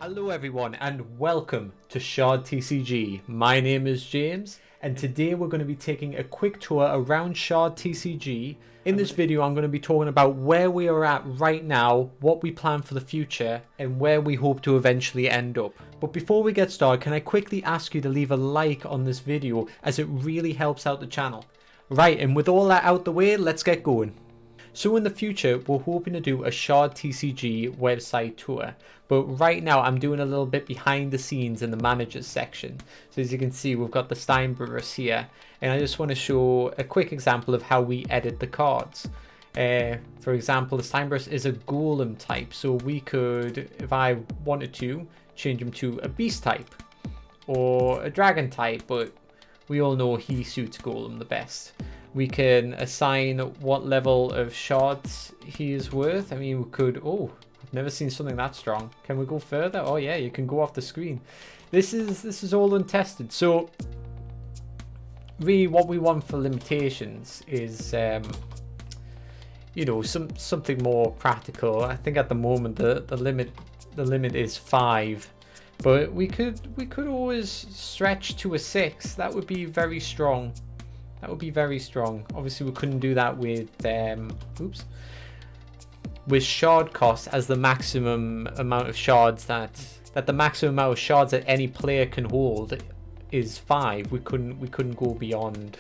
Hello everyone and welcome to Shard TCG. My name is James and today we're going to be taking a quick tour around Shard TCG. In this video I'm going to be talking about where we are at right now, what we plan for the future and where we hope to eventually end up. But before we get started, can I quickly ask you to leave a like on this video as it really helps out the channel. Right, and with all that out the way, let's get going. So in the future, we're hoping to do a Shard TCG website tour. But right now, I'm doing a little bit behind the scenes in the managers section. So as you can see, we've got the Steinbrewers here. And I just want to show a quick example of how we edit the cards. For example, the Steinbrewers is a golem type. So we could, if I wanted to, change him to a beast type. Or a dragon type, but we all know he suits golem the best. We can assign what level of shards he is worth. I mean, we could... Oh, I've never seen something that strong. Can we go further? Oh yeah, you can go off the screen. This is all untested. So, really, what we want for limitations is, you know, something more practical. I think at the moment the limit is 5, but we could always stretch to a 6. That would be very strong. That would be very strong. Obviously, we couldn't do that with with shard cost as the maximum amount of shards that the maximum amount of shards that any player can hold is 5. We couldn't go beyond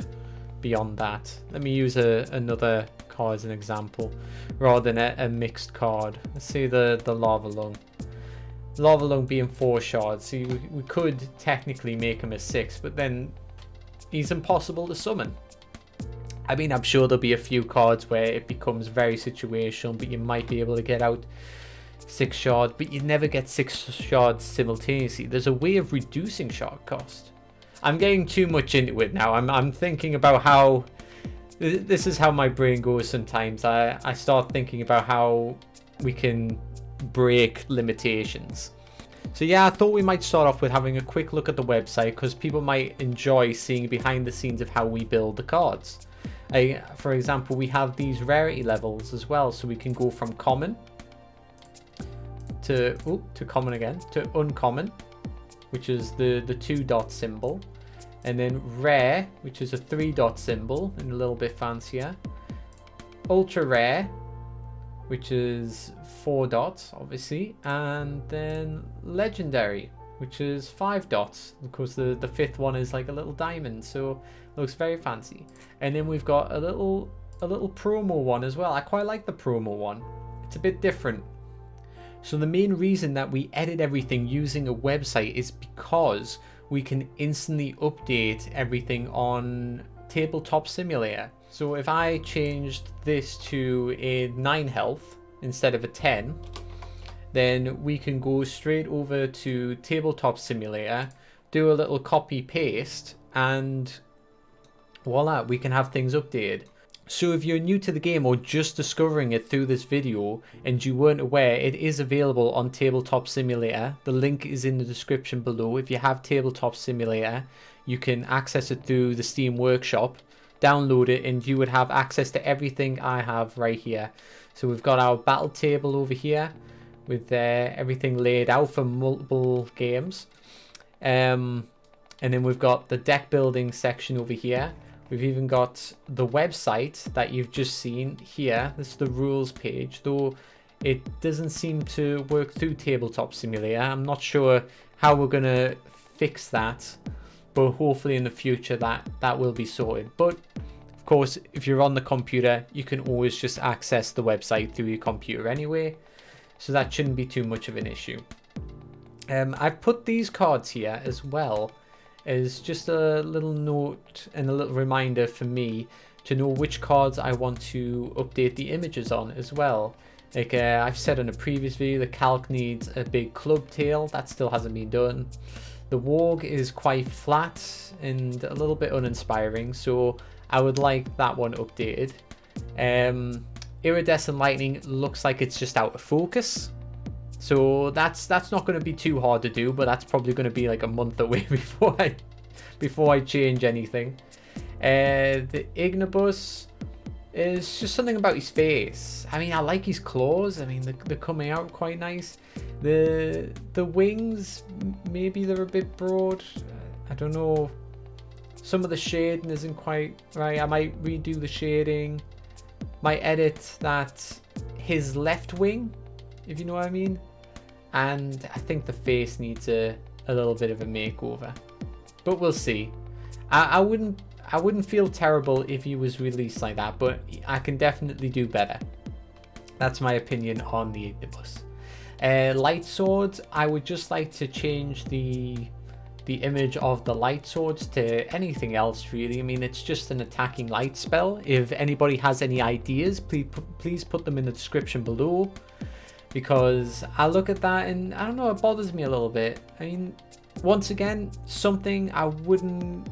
that. Let me use another card as an example rather than a mixed card. Let's say the lava lung. Lava lung being 4 shards. See, we could technically make him a 6, but then he's impossible to summon. I mean, I'm sure there'll be a few cards where it becomes very situational, but you might be able to get out 6 shards, but you never get 6 shards simultaneously. There's a way of reducing shard cost. I'm getting too much into it now. I'm thinking about how... This is how my brain goes sometimes. I start thinking about how we can break limitations. So yeah, I thought we might start off with having a quick look at the website because people might enjoy seeing behind the scenes of how we build the cards. For example, we have these rarity levels as well, so we can go from common to common again, to uncommon, which is the 2 dot symbol, and then rare, which is a 3 dot symbol and a little bit fancier, ultra rare, which is 4 dots, obviously, and then legendary, which is 5 dots. Of course, the 5th one is like a little diamond, so it looks very fancy. And then we've got a little promo one as well. I quite like the promo one. It's a bit different. So the main reason that we edit everything using a website is because we can instantly update everything on Tabletop Simulator. So if I changed this to a 9 health instead of a 10, then we can go straight over to Tabletop Simulator, do a little copy paste, and voila, we can have things updated. So if you're new to the game or just discovering it through this video and you weren't aware, it is available on Tabletop Simulator. The link is in the description below. If you have Tabletop Simulator, you can access it through the Steam Workshop, download it, and you would have access to everything I have right here. So we've got our battle table over here with everything laid out for multiple games. And then we've got the deck building section over here. We've even got the website that you've just seen here. This is the rules page, though it doesn't seem to work through Tabletop Simulator. I'm not sure how we're going to fix that, but hopefully in the future that will be sorted. But of course, if you're on the computer, you can always just access the website through your computer anyway, so that shouldn't be too much of an issue. I've put these cards here as well as just a little note and a little reminder for me to know which cards I want to update the images on as well. Like I've said in a previous video, the calc needs a big club tail. That still hasn't been done. The warg is quite flat and a little bit uninspiring, so I would like that one updated. Iridescent lightning looks like it's just out of focus, so that's not going to be too hard to do, but that's probably going to be like a month away before I change anything. The Ignibus, It's just something about his face. I mean, I like his claws. I mean, they're coming out quite nice. The wings, maybe they're a bit broad. I don't know. Some of the shading isn't quite right. I might redo the shading. Might edit that his left wing, if you know what I mean. And I think the face needs a little bit of a makeover. But we'll see. I wouldn't feel terrible if he was released like that, but I can definitely do better. That's my opinion on the Ignimus. Light swords, I would just like to change the image of the light swords to anything else really. I mean, it's just an attacking light spell. If anybody has any ideas, please put them in the description below, because I look at that and I don't know, it bothers me a little bit. I mean, once again, something I wouldn't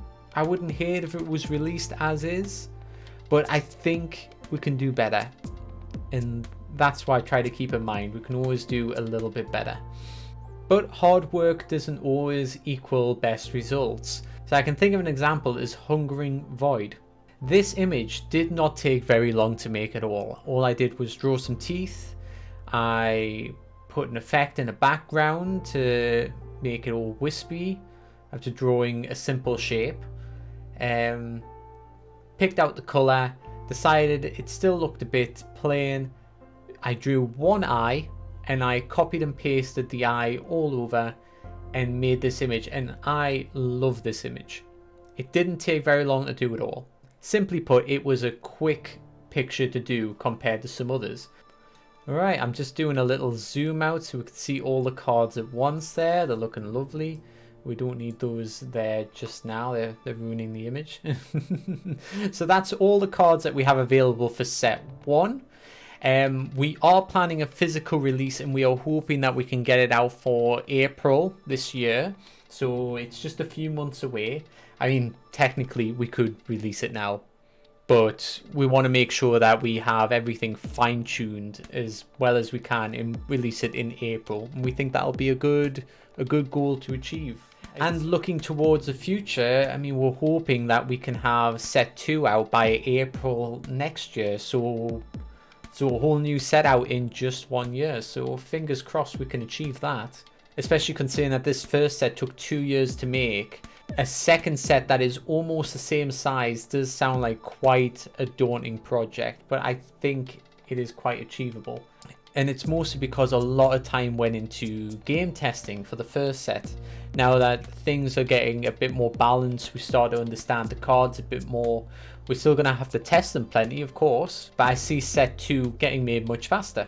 hate if it was released as is, but I think we can do better, and that's why I try to keep in mind we can always do a little bit better. But hard work doesn't always equal best results. So I can think of an example as Hungering Void. This image did not take very long to make at all. All I did was draw some teeth. I put an effect in the background to make it all wispy after drawing a simple shape. Picked out the colour, decided it still looked a bit plain. I drew one eye and I copied and pasted the eye all over and made this image, and I love this image. It didn't take very long to do it all. Simply put, it was a quick picture to do compared to some others. Alright, I'm just doing a little zoom out so we can see all the cards at once there. They're looking lovely. We don't need those there just now. They're ruining the image. So that's all the cards that we have available for set 1. We are planning a physical release, and we are hoping that we can get it out for April this year. So it's just a few months away. I mean, technically we could release it now, but we want to make sure that we have everything fine-tuned as well as we can and release it in April. And we think that'll be a good goal to achieve. And looking towards the future, I mean, we're hoping that we can have set 2 out by April next year. So a whole new set out in just 1 year. So fingers crossed we can achieve that. Especially considering that this first set took 2 years to make. A second set that is almost the same size does sound like quite a daunting project, but I think it is quite achievable. And it's mostly because a lot of time went into game testing for the first set. Now that things are getting a bit more balanced, we start to understand the cards a bit more. We're still going to have to test them plenty, of course, but I see set 2 getting made much faster.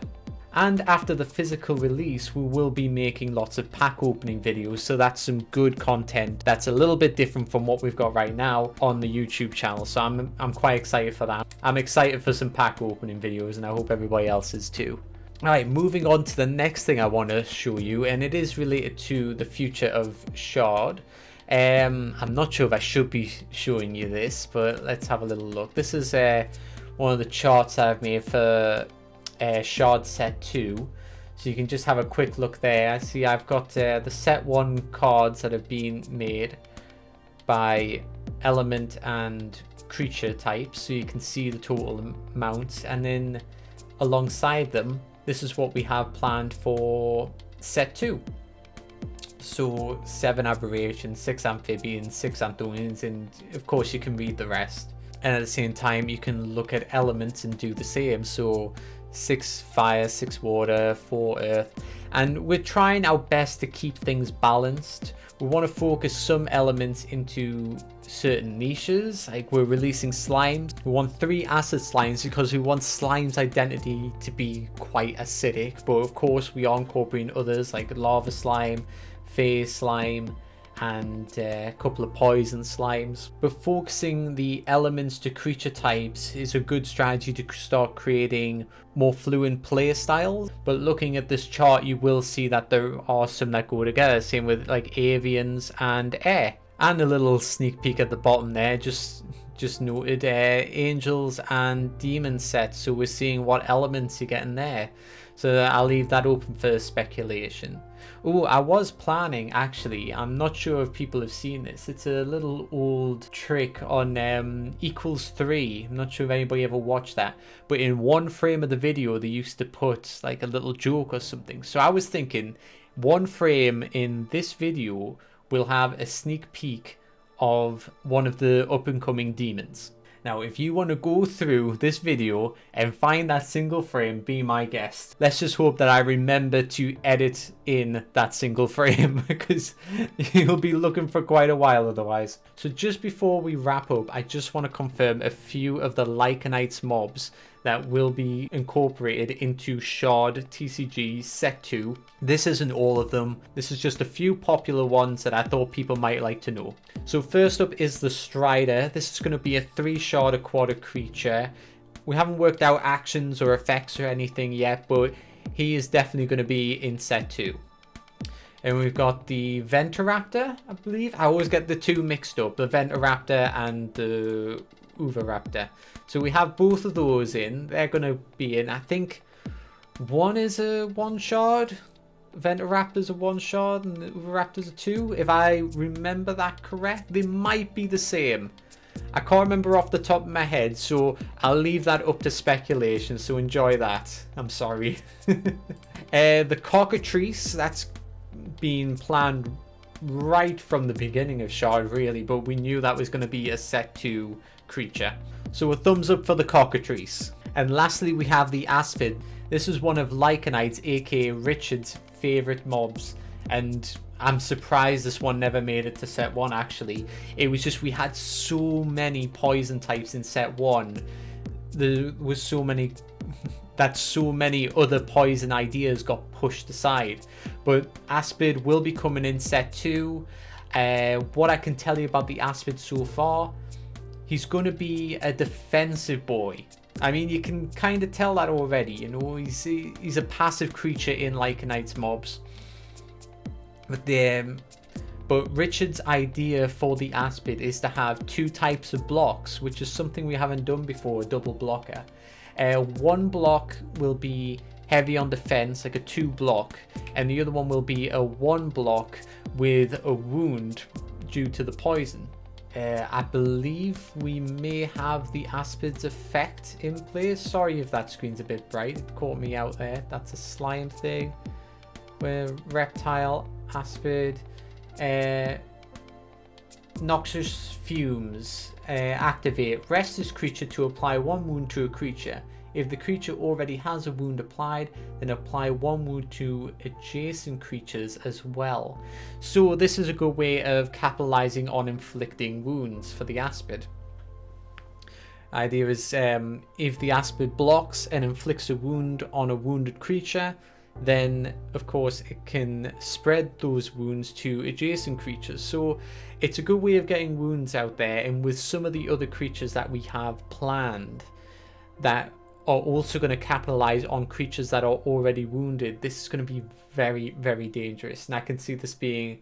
And after the physical release, we will be making lots of pack opening videos, so that's some good content that's a little bit different from what we've got right now on the YouTube channel. So I'm quite excited for that. I'm excited for some pack opening videos, and I hope everybody else is too. Alright, moving on to the next thing I want to show you, and it is related to the future of Shard. I'm not sure if I should be showing you this, but let's have a little look. This is one of the charts I've made for Shard set 2, so you can just have a quick look there. I see I've got the set 1 cards that have been made by element and creature types, so you can see the total amounts, and then alongside them, this is what we have planned for set 2. So 7 aberrations, 6 amphibians, 6 Anthonians, and of course you can read the rest. And at the same time, you can look at elements and do the same. So 6 fire, 6 water, 4 earth. And we're trying our best to keep things balanced. We want to focus some elements into certain niches, like we're releasing slimes. We want 3 acid slimes because we want slime's identity to be quite acidic, but of course we are incorporating others like lava slime, phase slime, and a couple of poison slimes. But focusing the elements to creature types is a good strategy to start creating more fluent play styles. But looking at this chart, you will see that there are some that go together, same with like avians and air. And a little sneak peek at the bottom there, just noted angels and demon sets, so we're seeing what elements you're getting there. So I'll leave that open for speculation. Oh, I was planning, actually, I'm not sure if people have seen this. It's a little old trick on equals 3. I'm not sure if anybody ever watched that. But in one frame of the video, they used to put like a little joke or something. So I was thinking, one frame in this video will have a sneak peek of one of the up and coming demons. Now, if you want to go through this video and find that single frame, be my guest. Let's just hope that I remember to edit in that single frame, because you'll be looking for quite a while otherwise. So just before we wrap up, I just want to confirm a few of the Lycanites mobs that will be incorporated into Shard TCG Set 2. This isn't all of them. This is just a few popular ones that I thought people might like to know. So first up is the Strider. This is going to be a 3 shard aquatic creature. We haven't worked out actions or effects or anything yet, but he is definitely going to be in Set 2. And we've got the Venturaptor, I believe. I always get the two mixed up, the Venturaptor and the Uvaraptor. So we have both of those in. They're going to be in. I think one is a 1 shard. Venturaptor's a 1 shard and the Uvaraptor's a 2. If I remember that correct, they might be the same. I can't remember off the top of my head, so I'll leave that up to speculation. So enjoy that. I'm sorry. The Cockatrice, that's been planned right from the beginning of Shard, really, but we knew that was going to be a Set 2 creature. So a thumbs up for the Cockatrice. And lastly, we have the Aspid. This is one of Lycanite's, aka Richard's, favourite mobs, and I'm surprised this one never made it to Set 1 actually. It was just we had so many poison types in Set 1. There was so many that so many other poison ideas got pushed aside. But Aspid will be coming in Set 2. What I can tell you about the Aspid so far, he's going to be a defensive boy. I mean, you can kind of tell that already, you know. He's a passive creature in Lycanite's mobs. But Richard's idea for the Aspid is to have 2 types of blocks, which is something we haven't done before, a double blocker. 1 block will be heavy on defense, like a 2 block, and the other one will be a 1 block with a wound due to the poison. I believe we may have the Aspid's effect in place. Sorry if that screen's a bit bright, it caught me out there. That's a slime thing. Where Reptile, Aspid, Noxious Fumes, activate. Rest this creature to apply 1 wound to a creature. If the creature already has a wound applied, then apply 1 wound to adjacent creatures as well. So this is a good way of capitalizing on inflicting wounds for the Aspid. Idea is if the Aspid blocks and inflicts a wound on a wounded creature, then of course it can spread those wounds to adjacent creatures. So it's a good way of getting wounds out there, and with some of the other creatures that we have planned that are also going to capitalize on creatures that are already wounded, this is going to be very, very dangerous. And I can see this being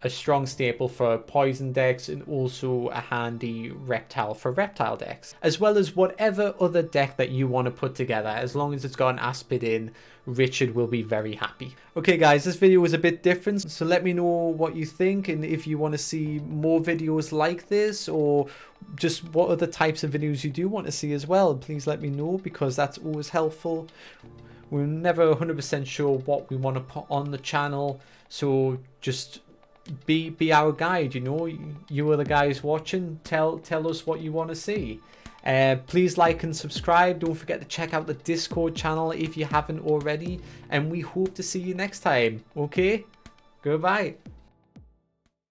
a strong staple for poison decks, and also a handy reptile for reptile decks, as well as whatever other deck that you want to put together. As long as it's got an Aspid in, Richard will be very happy. Okay guys, this video was a bit different, so let me know what you think, and if you want to see more videos like this, or just what other types of videos you do want to see as well, please let me know, because that's always helpful. We're never 100% sure what we want to put on the channel, so just be our guide, you know. You are the guys watching. Tell us what you want to see. Please like and subscribe. Don't forget to check out the Discord channel if you haven't already, and we hope to see you next time. Okay, goodbye.